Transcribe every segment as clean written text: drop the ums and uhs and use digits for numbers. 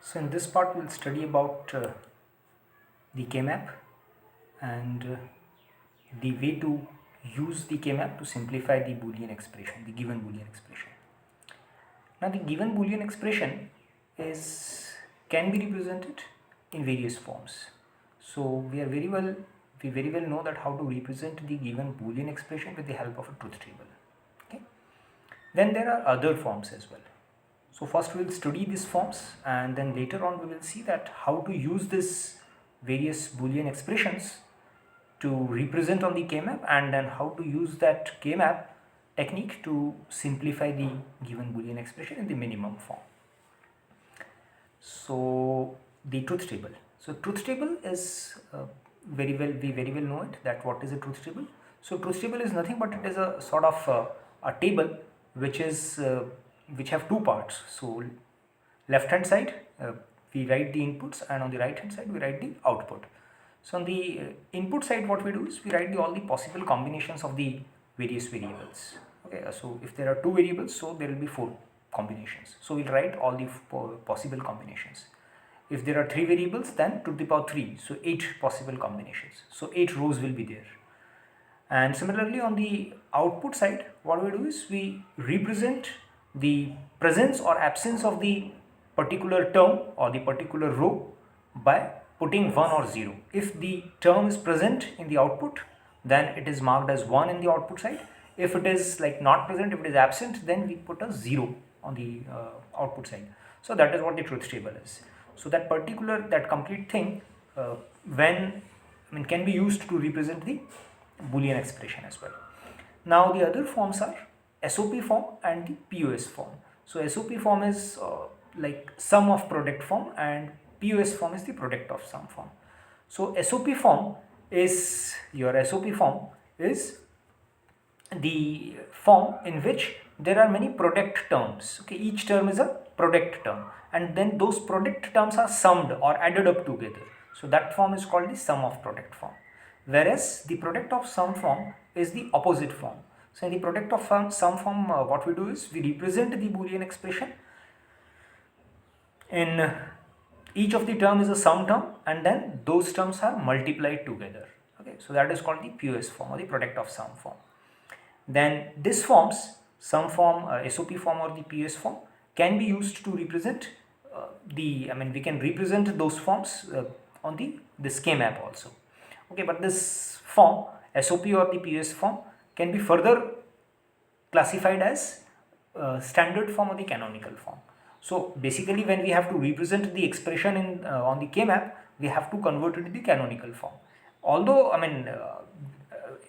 So in this part we'll study about the K-map and the way to use the K-map to simplify the Boolean expression, the given Boolean expression. Now the given Boolean expression can be represented in various forms. So we very well know that how to represent the given Boolean expression with the help of a truth table. Okay. Then there are other forms as well. So first we will study these forms and then later on we will see that how to use this various Boolean expressions to represent on the K-map and then how to use that K-map technique to simplify the given Boolean expression in the minimum form. So the truth table. So truth table is we very well know it, that what is a truth table. So truth table is nothing but it is a sort of a table which have two parts. So left hand side we write the inputs and on the right hand side we write the output. So on the input side what we do is we write all the possible combinations of the various variables. Okay, so if there are two variables, so there will be four combinations. So we'll write all the possible combinations. If there are three variables, then to the power 3, so 8 possible combinations. So 8 rows will be there. And similarly on the output side, what we do is we represent the presence or absence of the particular term or the particular row by putting 1 or 0. If the term is present in the output, then it is marked as 1 in the output side. If it is like not present, if it is absent, then we put a 0 on the output side. So that is what the truth table is. So that complete thing can be used to represent the Boolean expression as well. Now the other forms are SOP form and the POS form. So SOP form is like sum of product form and POS form is the product of sum form. So SOP form is the form in which there are many product terms. Okay, each term is a product term and then those product terms are summed or added up together. So that form is called the sum of product form. Whereas the product of sum form is the opposite form. So in the product of sum form what we do is we represent the Boolean expression in each of the term is a sum term and then those terms are multiplied together. Okay, so that is called the POS form or the product of sum form. Then these forms, sum form, SOP form or the POS form, can be used to represent we can represent those forms on this K-map also. Okay, but this form, SOP or the POS form, can be further classified as standard form or the canonical form. So basically when we have to represent the expression in on the K-map, we have to convert it to the canonical form. Although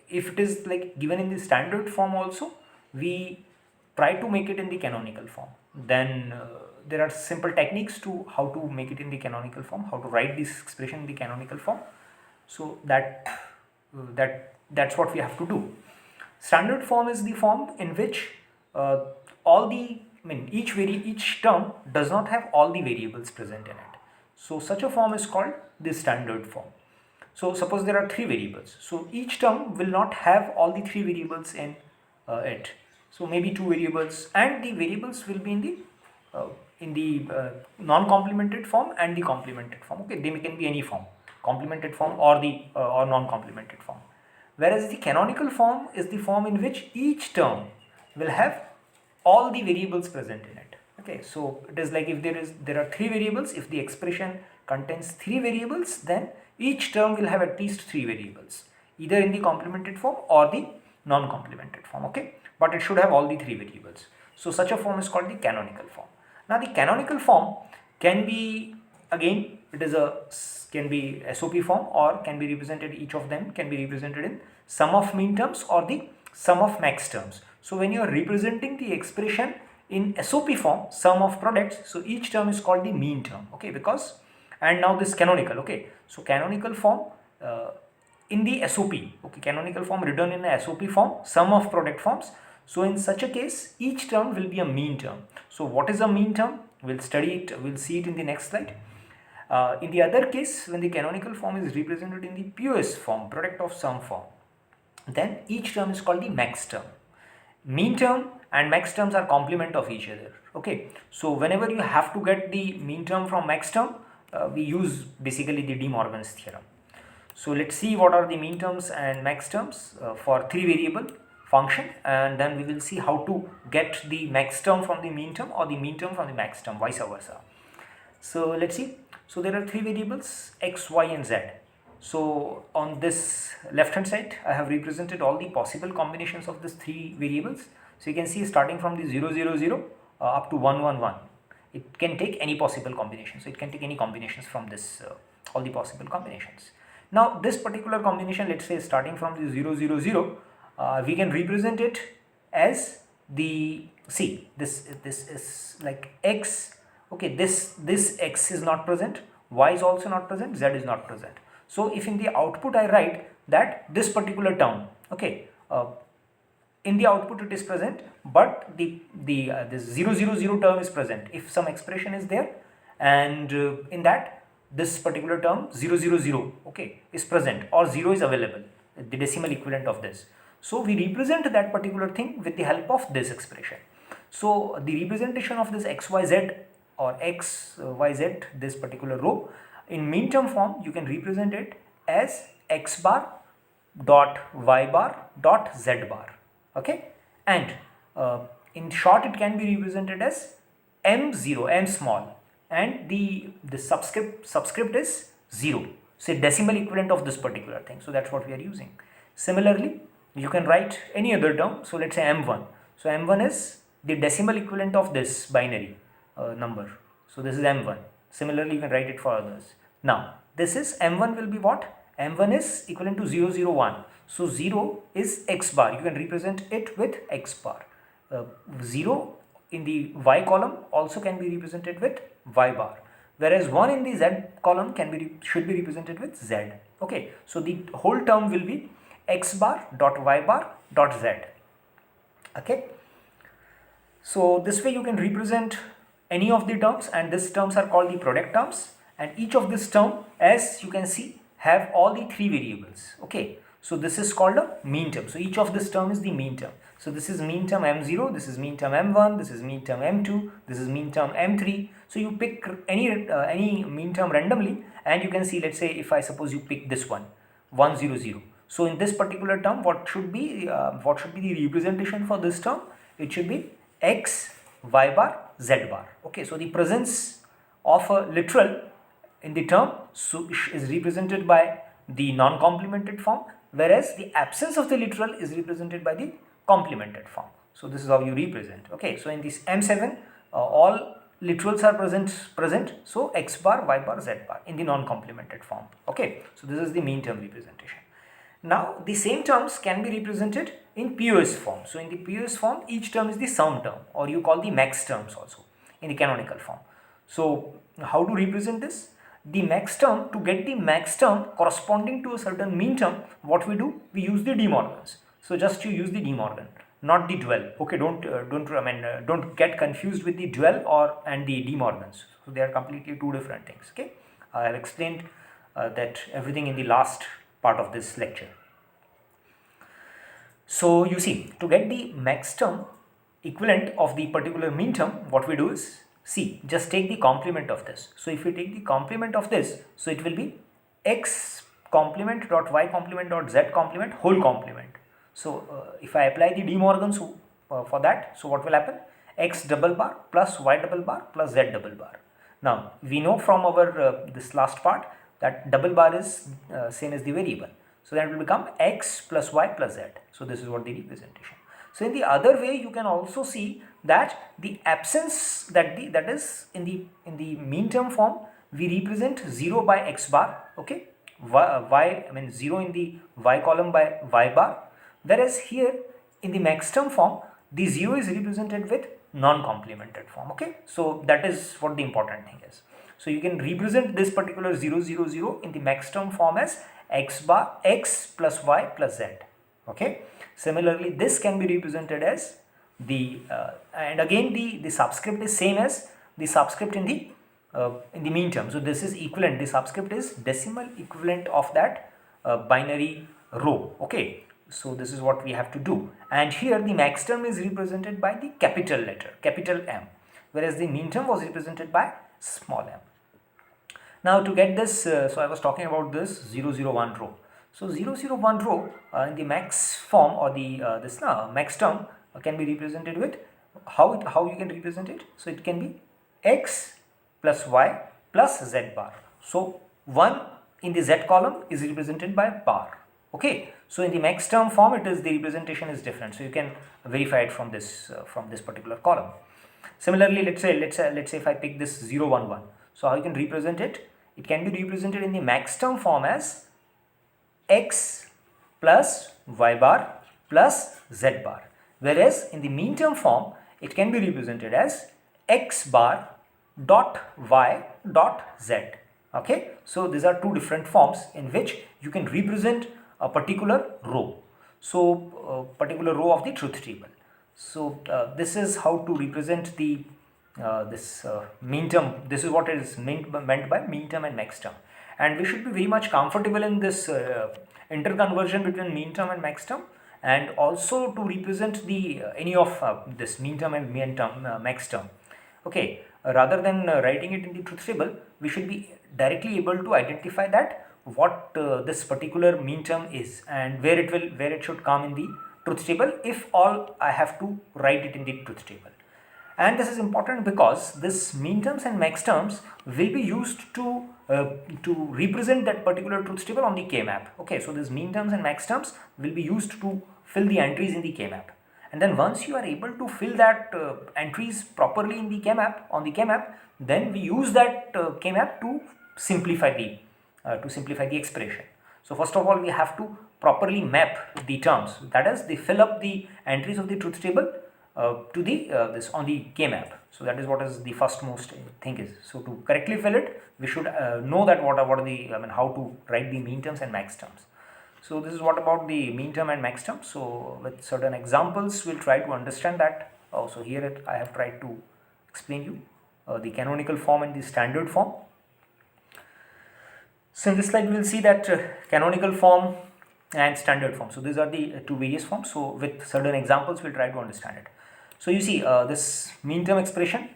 if it is like given in the standard form also, we try to make it in the canonical form. Then there are simple techniques to how to make it in the canonical form, how to write this expression in the canonical form. So that's what we have to do. Standard form is the form in which each term does not have all the variables present in it. So such a form is called the standard form. So suppose there are 3 variables. So each term will not have all the 3 variables in it. So maybe 2 variables, and the variables will be in the non-complemented form and the complemented form. Okay, they can be any form, complemented form or the or non-complemented form. Whereas the canonical form is the form in which each term will have all the variables present in it. Okay, so it is like if there are 3 variables, if the expression contains 3 variables, then each term will have at least 3 variables, either in the complemented form or the non-complemented form. Okay, but it should have all the 3 variables. So such a form is called the canonical form. Now the canonical form can be, again, can be SOP form, or can be represented, each of them can be represented in sum of mean terms or the sum of max terms. So when you are representing the expression in SOP form, sum of products, so each term is called the mean term. Okay, because, and now this canonical. Okay, so canonical form in the SOP, okay, canonical form written in a SOP form, sum of product forms. So in such a case, each term will be a mean term. So what is a mean term? We'll study it, we'll see it in the next slide. In the other case, when the canonical form is represented in the POS form, product of sum form, then each term is called the max term. Mean term and max terms are complement of each other. Okay, so whenever you have to get the mean term from max term, we use basically the De Morgan's theorem. So let's see what are the mean terms and max terms for three variable function, and then we will see how to get the max term from the mean term or the mean term from the max term, vice versa. So let's see. So there are three variables x, y and z. So on this left hand side I have represented all the possible combinations of these three variables. So you can see starting from the 0 0 0 up to 1 1 1, it can take any possible combination. So it can take any combinations from this all the possible combinations. Now this particular combination, let's say starting from the 0 0 0, we can represent it as the, see, this is like x. Okay, this x is not present, y is also not present, z is not present. So if in the output I write that this particular term, okay, in the output it is present, but this 0 0 0 term is present if some expression is there, and in that this particular term 0 0 0, okay, is present, or 0 is available, the decimal equivalent of this. So we represent that particular thing with the help of this expression. So the representation of this xyz or xyz, this particular row, in mean term form you can represent it as x bar dot y bar dot z bar. Okay, and in short it can be represented as m0, m small, and the subscript is 0, so decimal equivalent of this particular thing. So that's what we are using. Similarly, you can write any other term. So let's say m1. So m1 is the decimal equivalent of this binary number. So this is m1. Similarly, you can write it for others. Now this is m1 will be what? m1 is equivalent to 0 0 1. So 0 is x bar. You can represent it with x bar. 0 in the y column also can be represented with y bar, whereas 1 in the z column should be represented with z. Okay, so the whole term will be x bar dot y bar dot z. Okay, so this way you can represent any of the terms, and these terms are called the product terms, and each of this term, as you can see, have all the three variables. Okay, so this is called a mean term. So each of this term is the mean term. So this is mean term m0, this is mean term m1, this is mean term m2, this is mean term m3. So you pick any mean term randomly, and you can see, let's say if I suppose you pick this one 1 0 0. So in this particular term, what should be the representation for this term? It should be x, y bar, z bar. Okay, so the presence of a literal in the term is represented by the non-complemented form, whereas the absence of the literal is represented by the complemented form. So this is how you represent. Okay, so in this m7 all literals are present, so x bar, y bar, z bar in the non-complemented form. Okay, so this is the mean term representation. Now the same terms can be represented in POS form. So in the POS form, each term is the sum term, or you call the max terms also in the canonical form. So how to represent this? The max term, to get the max term corresponding to a certain mean term, what we do? We use the De Morgan's. So just you use the De Morgan, not the dual. Okay, don't get confused with the dual and the De Morgan's. So they are completely two different things. Okay, I have explained that everything in the last part of this lecture. So you see, to get the max term equivalent of the particular mean term, what we do is, see, just take the complement of this. So if you take the complement of this, so it will be x complement dot y complement dot z complement whole complement. So if I apply the De Morgan's for that, so what will happen? X double bar plus y double bar plus z double bar. Now we know from our this last part that double bar is same as the variable. So that will become x plus y plus z. So this is what the representation. So in the other way, you can also see that the absence that is in the mean term form, we represent 0 by x bar. Okay, 0 in the y column by y bar, whereas here in the max term form, the 0 is represented with non-complemented form. Okay, so that is what the important thing is. So you can represent this particular 0 0 0 in the max term form as x bar, x plus y plus z. Okay, similarly this can be represented as the and again the subscript is same as the subscript in the mean term. So this is equivalent, the subscript is decimal equivalent of that binary row. Okay, So this is what we have to do. And here the max term is represented by the capital letter, capital M, whereas the mean term was represented by small m. Now to get this, so I was talking about this 001 row. So 001 row in the max form, or the this max term can be represented with how you can represent it. So it can be x plus y plus z bar. So 1 in the z column is represented by bar. Okay, so in the max term form, it is the representation is different. So you can verify it from this particular column. Similarly, let's say if I pick this 011. So how you can represent it? It can be represented in the max term form as x plus y bar plus z bar, whereas in the mean term form it can be represented as x bar dot y dot z. Okay, so these are two different forms in which you can represent a particular row, so particular row of the truth table. So this is how to represent the mean term. This is what is meant by mean term and max term, and we should be very much comfortable in this interconversion between mean term and max term, and also to represent the any of this mean term and max term. Okay, rather than writing it in the truth table, we should be directly able to identify that what this particular mean term is and where it should come in the truth table, if all I have to write it in the truth table. And this is important because this mean terms and max terms will be used to represent that particular truth table on the K-map. Okay, so these mean terms and max terms will be used to fill the entries in the K-map. And then once you are able to fill that entries properly in the K-map, on the K-map, then we use that K-map to simplify the expression. So first of all, we have to properly map the terms. That is, they fill up the entries of the truth table to the this on the K-map. So that is what is the first most thing is. So to correctly fill it, we should know that what are the how to write the mean terms and max terms. So this is what about the mean term and max term. So with certain examples, we'll try to understand that. So here I have tried to explain you the canonical form and the standard form. So in this slide, we will see that canonical form and standard form. So these are the two various forms. So with certain examples, we'll try to understand it. So you see this mean term expression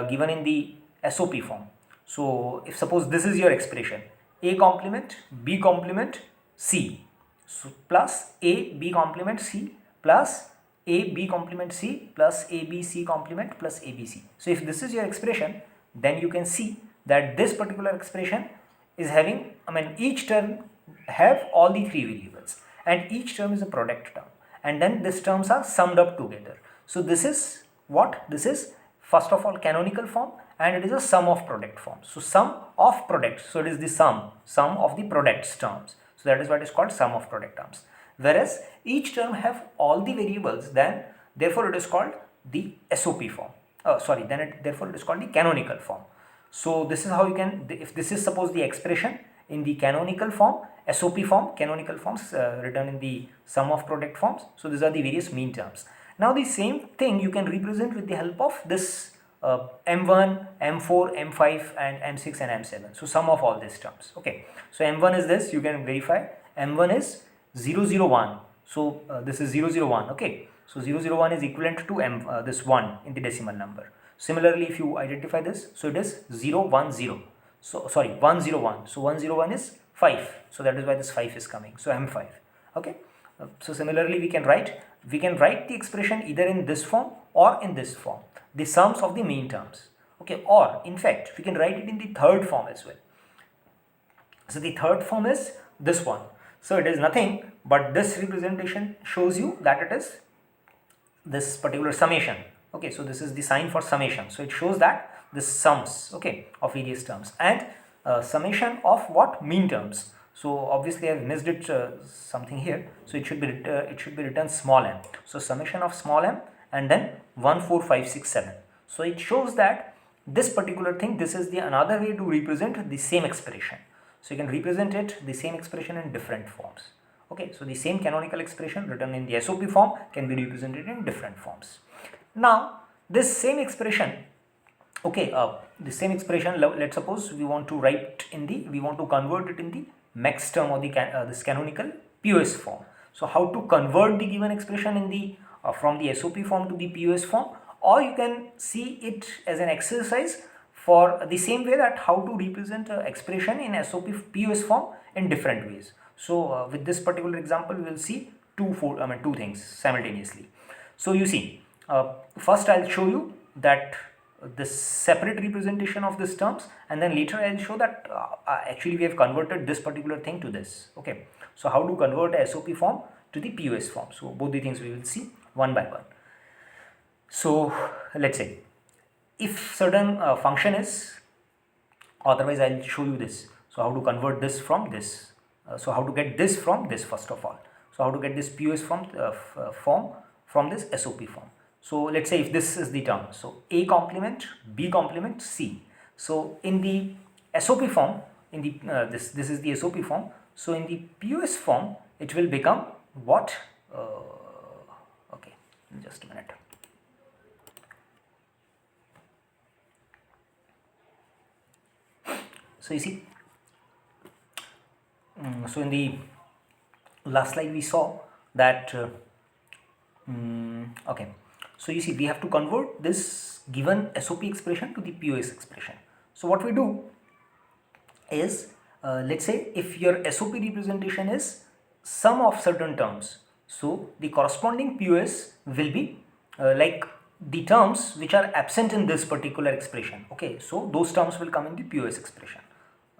given in the SOP form. So if suppose this is your expression, A complement B complement C, so plus A B complement C plus A B complement C plus A B C complement plus A B C. So if this is your expression, then you can see that this particular expression is having, each term have all the three variables, and each term is a product term, and then these terms are summed up together. So this is what? This is first of all canonical form, and it is a sum of product form. So sum of products, so it is the sum of the products terms. So that is what is called sum of product terms. Whereas each term have all the variables, then therefore it is called the SOP form. Therefore it is called the canonical form. So this is how you can, if this is suppose the expression in the canonical form, SOP form, canonical forms written in the sum of product forms. So these are the various mean terms. Now the same thing you can represent with the help of this M1, M4, M5 and M6 and M7. So sum of all these terms. Okay. So M1 is this, you can verify. M1 is 001. So this is 001. Okay. So 001 is equivalent to this 1 in the decimal number. Similarly, if you identify this, so it is 010. So sorry, 101. So 101 is 5. So that is why this 5 is coming. So M5. Okay. So similarly, we can write the expression either in this form or in this form, the sums of the mean terms. Okay. Or in fact, we can write it in the third form as well. So the third form is this one. So it is nothing but this representation shows you that it is this particular summation. Okay, so this is the sign for summation. So it shows that this sums, okay, of various terms, and summation of what? Mean terms. So obviously I have missed it something here. So it should be written small m. So summation of small m and then 1, 4, 5, 6, 7. So it shows that this particular thing, this is the another way to represent the same expression. So you can represent it, the same expression, in different forms. Okay, so the same canonical expression written in the SOP form can be represented in different forms. Now this same expression, okay, let's suppose we want to convert it in the max term or the this canonical POS form. So how to convert the given expression in the from the SOP form to the POS form, or you can see it as an exercise for the same way that how to represent expression in SOP POS form in different ways. So with this particular example, we will see two things simultaneously. So you see, first I'll show you that this separate representation of these terms, and then later I'll show that actually we have converted this particular thing to this. Okay, so how to convert a SOP form to the POS form. So both the things we will see one by one. So let's say if certain function is, otherwise I'll show you this. So how to convert this from this. So how to get this from this first of all. So how to get this POS form from this SOP form. So let's say if this is the term, so A complement, B complement, C. So in the SOP form, in the this is the SOP form. So in the POS form, it will become what? Okay, just a minute. So you see, so in the last slide we saw that okay. So you see, we have to convert this given SOP expression to the POS expression. So what we do is, let's say if your SOP representation is sum of certain terms, so the corresponding POS will be like the terms which are absent in this particular expression. Okay, so those terms will come in the POS expression.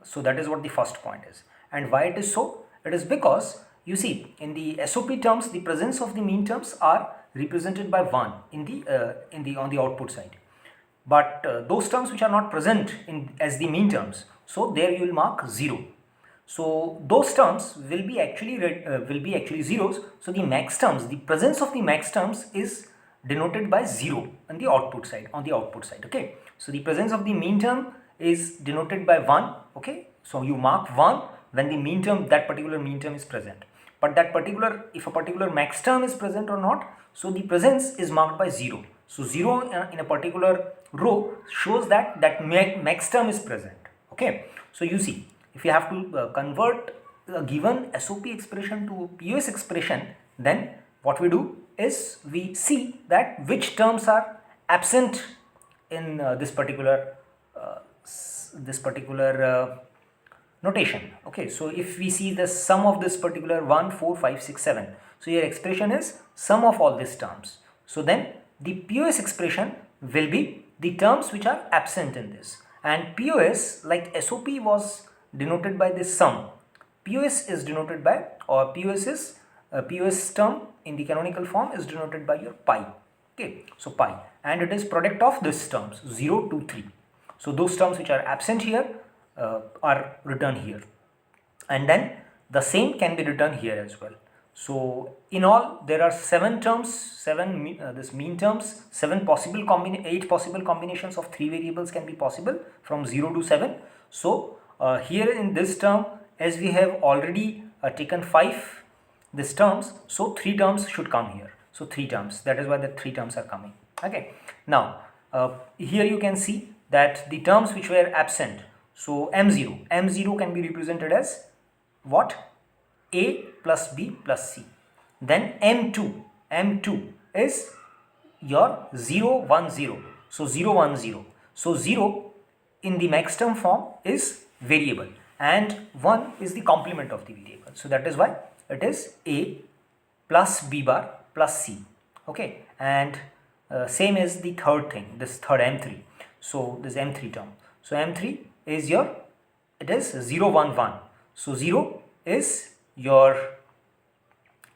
So that is what the first point is. And why it is so? It is because you see, in the SOP terms, the presence of the mean terms are represented by 1 in the on the output side, but those terms which are not present in as the mean terms, so there you will mark 0. So those terms will be actually zeros. So the max terms, the presence of the max terms is denoted by 0 on the output side, okay. So the presence of the mean term is denoted by 1, okay. So you mark 1 when the mean term, that particular mean term is present. But that particular, if a particular max term is present or not, so the presence is marked by 0. So 0 in a particular row shows that max term is present. Okay. So you see, if you have to convert a given SOP expression to POS expression, then what we do is we see that which terms are absent in this particular notation. Okay, so if we see the sum of this particular 1, 4, 5, 6, 7, so your expression is sum of all these terms. So then the POS expression will be the terms which are absent in this. And POS, like SOP was denoted by this sum, POS is denoted by, or POS term in the canonical form is denoted by your pi. Okay, so pi, and it is product of these terms 0, 2, 3. So those terms which are absent here are written here, and then the same can be written here as well. So in all there are 7 terms, this mean terms, 8 possible combinations of 3 variables can be possible from 0 to 7. So here in this term, as we have already taken 5 these terms, so 3 terms should come here. So 3 terms, that is why the 3 terms are coming. Okay, now here you can see that the terms which were absent, so M0 can be represented as what? A plus B plus C. Then M2 is your 0, 1, 0. So 0, 1, 0. So 0 in the max term form is variable, and 1 is the complement of the variable. So that is why it is A plus B bar plus C. Okay, and same is the third thing, this third M3. So this M3 term. So M3 is your, it is 0, 1, 1. So 0 is your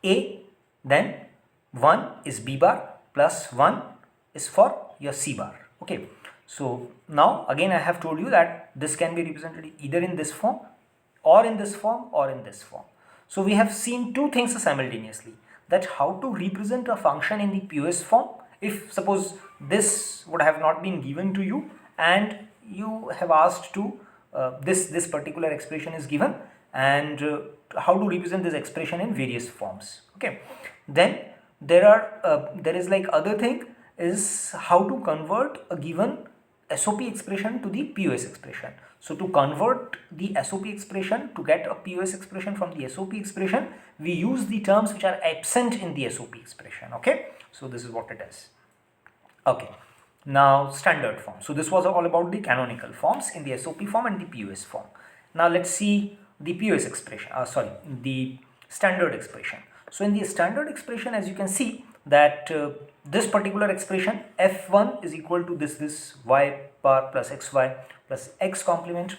A, then 1 is B bar plus 1 is for your C bar. Okay. So now again I have told you that this can be represented either in this form or in this form or in this form. So we have seen 2 things simultaneously, that how to represent a function in the POS form. If suppose this would have not been given to you and you have asked to this particular expression is given, and how to represent this expression in various forms. Okay, then there is like other thing is how to convert a given SOP expression to the POS expression. So to convert the SOP expression to get a POS expression from the SOP expression, we use the terms which are absent in the SOP expression. Okay, so this is what it is. Okay, now standard form. So this was all about the canonical forms in the SOP form and the POS form. Now let's see the POS expression, the standard expression. So in the standard expression, as you can see that this particular expression f1 is equal to this y bar plus xy plus x complement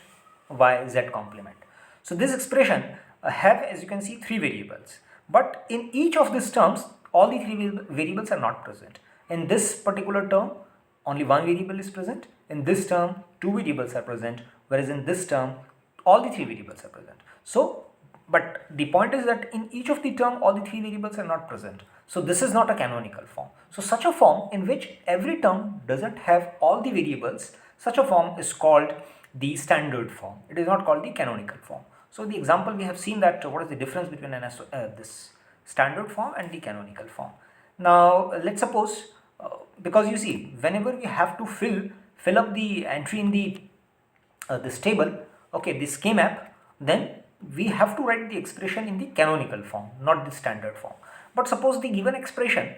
y z complement. So this expression have, as you can see, three variables, but in each of these terms all the three variables are not present. In this particular term only one variable is present, in this term two variables are present, whereas in this term all the three variables are present. So but the point is that in each of the term all the three variables are not present. So this is not a canonical form. So such a form in which every term doesn't have all the variables, such a form is called the standard form. It is not called the canonical form. So the example we have seen that what is the difference between this standard form and the canonical form. Now let's suppose because you see whenever we have to fill up the entry in the this table, okay, this K-map, then we have to write the expression in the canonical form, not the standard form. But suppose the given expression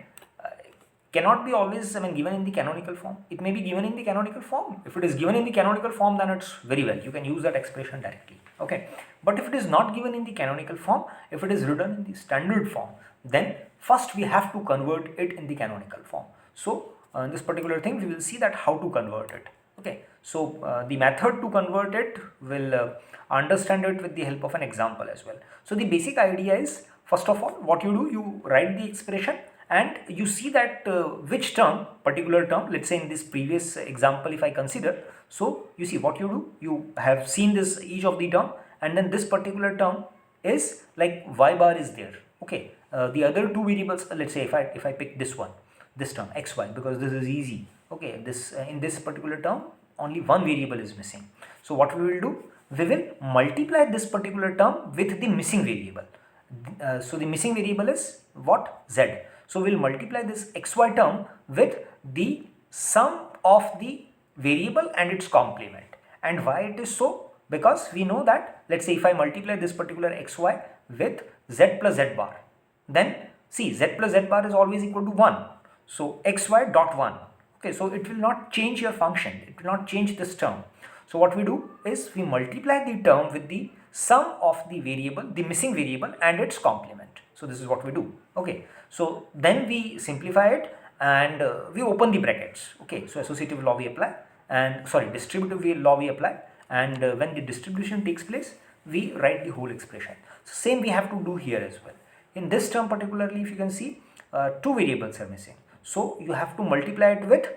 cannot be always given in the canonical form. It may be given in the canonical form. If it is given in the canonical form, then it's very well, you can use that expression directly. Okay, but if it is not given in the canonical form, if it is written in the standard form, then first we have to convert it in the canonical form. So in this particular thing we will see that how to convert it. Okay, so the method to convert it will understand it with the help of an example as well. So the basic idea is, first of all, what you do, you write the expression and you see that which term, particular term, let's say in this previous example if I consider, so you see what you do, you have seen this each of the term, and then this particular term is like y bar is there. Okay, the other two variables, let's say if I pick this one, this term xy, because this is easy. Okay, this in this particular term only one variable is missing. So what we will do, we will multiply this particular term with the missing variable. So the missing variable is what? Z. So we will multiply this xy term with the sum of the variable and its complement. And why it is so? Because we know that, let's say if I multiply this particular xy with z plus z bar, then see z plus z bar is always equal to 1. So xy dot 1. Okay, so it will not change your function, it will not change this term. So what we do is we multiply the term with the sum of the variable, the missing variable and its complement. So this is what we do. Okay, so then we simplify it and we open the brackets. Okay, so associative law we apply, and distributive law we apply, and when the distribution takes place we write the whole expression. So same we have to do here as well. In this term particularly, if you can see, two variables are missing. So you have to multiply it with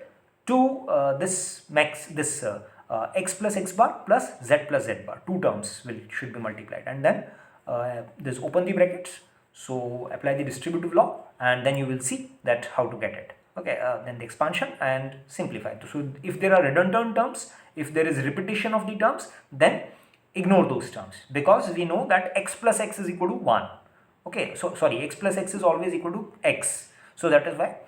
this x plus x bar plus z plus z bar. Two terms should be multiplied, and then this open the brackets. So apply the distributive law, and then you will see that how to get it. Okay, then the expansion and simplify. So if there are redundant terms, if there is repetition of the terms, then ignore those terms, because we know that x plus x is equal to 1. Okay, so sorry, x plus x is always equal to x. So that is why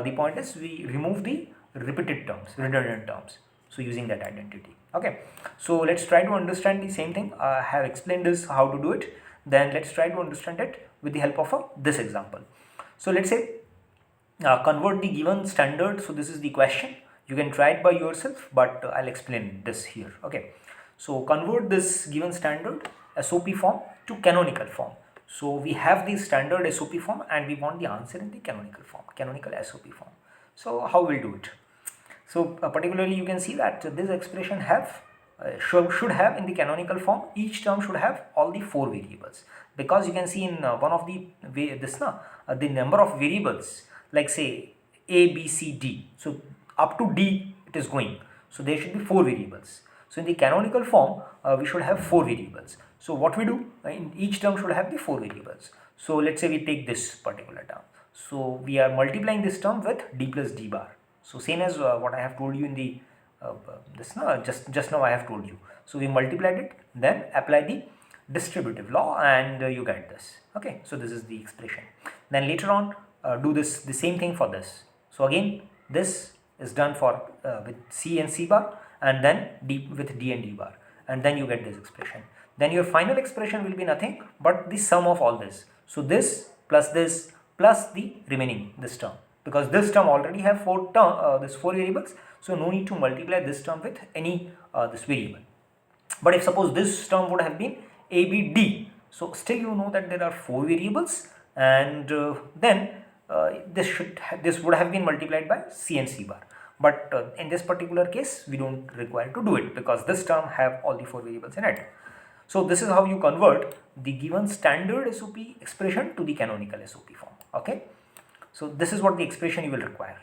the point is we remove the repeated terms, redundant terms. So using that identity. Okay, so let's try to understand the same thing. I have explained this how to do it. Then let's try to understand it with the help of this example. So let's say convert the given standard. So this is the question. You can try it by yourself, but I'll explain this here. Okay, so convert this given standard SOP form to canonical form. So we have the standard SOP form and we want the answer in the canonical form, canonical SOP form. So how we'll do it? So particularly you can see that this expression should have in the canonical form, each term should have all the 4 variables, because you can see in one of the the number of variables, like say A, B, C, D. So up to D it is going. So there should be 4 variables. So in the canonical form we should have 4 variables. So what we do, in each term should have the 4 variables. So let's say we take this particular term. So we are multiplying this term with D plus D bar. So same as what I have told you in the just now I have told you. So we multiplied it, then apply the distributive law, and you get this. Okay, so this is the expression. Then later on do the same thing for this. So again this is done for with C and C bar, and then D with D and D bar, and then you get this expression. Then your final expression will be nothing but the sum of all this. So this plus the remaining this term, because this term already have four variables, so no need to multiply this term with any this variable. But if suppose this term would have been A, B, D, so still you know that there are four variables, and then this would have been multiplied by C and C bar. But in this particular case, we don't require to do it because this term have all the four variables in it. So this is how you convert the given standard SOP expression to the canonical SOP form. Okay. So this is what the expression you will require,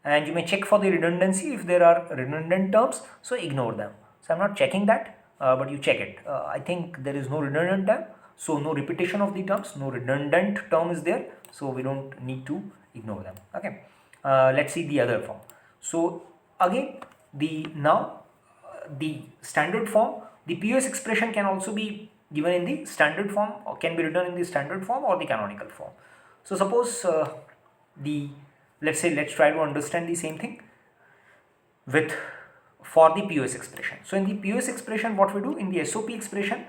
and you may check for the redundancy. If there are redundant terms, so ignore them. So I'm not checking that, but you check it. I think there is no redundant term, so no repetition of the terms, no redundant term is there, so we don't need to ignore them. Okay. Let's see the other form. So again, the standard form, the POS expression can also be given in the standard form, or can be written in the standard form or the canonical form. So suppose let's try to understand the same thing for the POS expression. So in the POS expression, what we do in the SOP expression,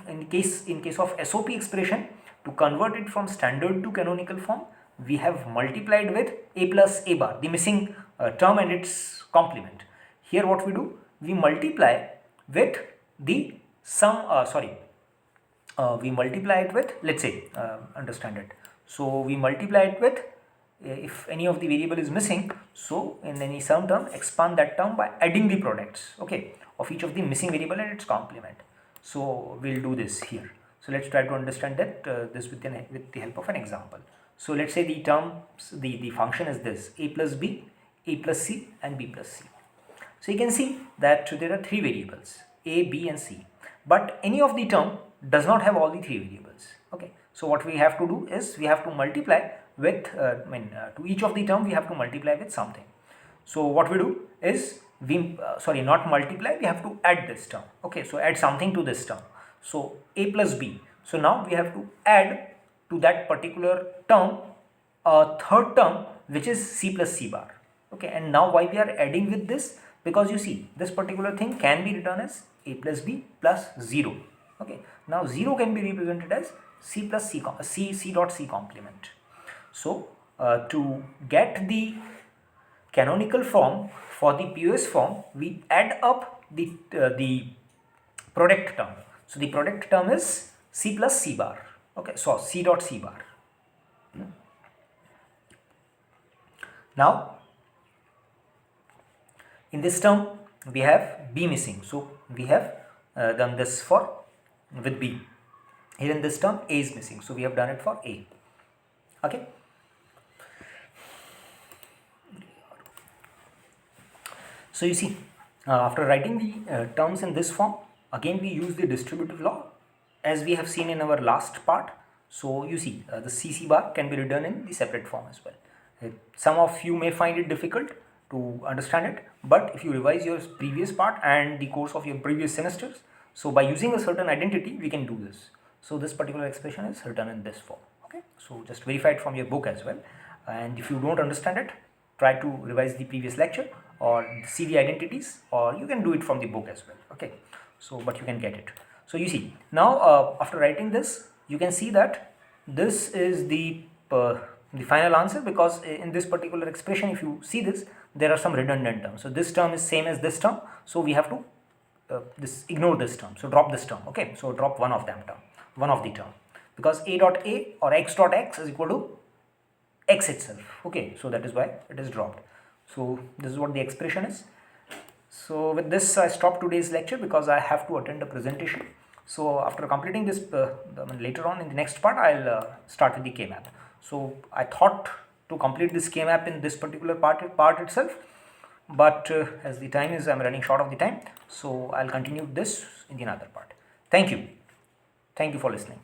in case of SOP expression, to convert it from standard to canonical form, we have multiplied with A plus A bar, the missing term and its complement. Here what we do, we multiply with the sum, we multiply it with, let's say, understand it. So we multiply it with, if any of the variable is missing, so in any sum term, expand that term by adding the products, okay, of each of the missing variable and its complement. So we'll do this here. So let's try to understand that this with the help of an example. So let's say the terms, the function is this: A plus B, A plus C, and B plus C. So you can see that there are three variables, A, B, and C, but any of the term does not have all the three variables. Okay, so what we have to do is we have to multiply with to each of the term we have to multiply with something. So what we do is we not multiply, we have to add this term. Okay, so add something to this term. So A plus B. So now we have to add to that particular term a third term, which is C plus C bar. Okay, and now why we are adding with this? Because you see, this particular thing can be written as A plus B plus 0. Okay, now 0 can be represented as C plus C dot C complement. So to get the canonical form for the POS form, we add up the product term. So the product term is C plus C bar. Okay, so C dot C bar. Now in this term we have B missing, so we have done this with B. Here in this term A is missing, so we have done it for A. Okay. So you see, after writing the terms in this form, again we use the distributive law as we have seen in our last part. So you see, the CC bar can be written in the separate form as well. Some of you may find it difficult to understand it, but if you revise your previous part and the course of your previous semesters, so by using a certain identity we can do this. So this particular expression is written in this form. Okay, so just verify it from your book as well, and if you don't understand it, try to revise the previous lecture or see the identities, or you can do it from the book as well. Okay, so but you can get it. So you see, now after writing this, you can see that this is the final answer, because in this particular expression, if you see this, there are some redundant terms. So this term is same as this term, so we have to ignore this term, so drop this term. Okay, so drop one of the term, because A dot A or X dot X is equal to X itself. Okay, so that is why it is dropped. So this is what the expression is. So with this I stop today's lecture because I have to attend a presentation. So after completing this, later on in the next part, I'll start with the K-map. So I thought to complete this K-map in this particular part itself, but as the time is, I'm running short of the time, so I'll continue this in the another part. Thank you for listening.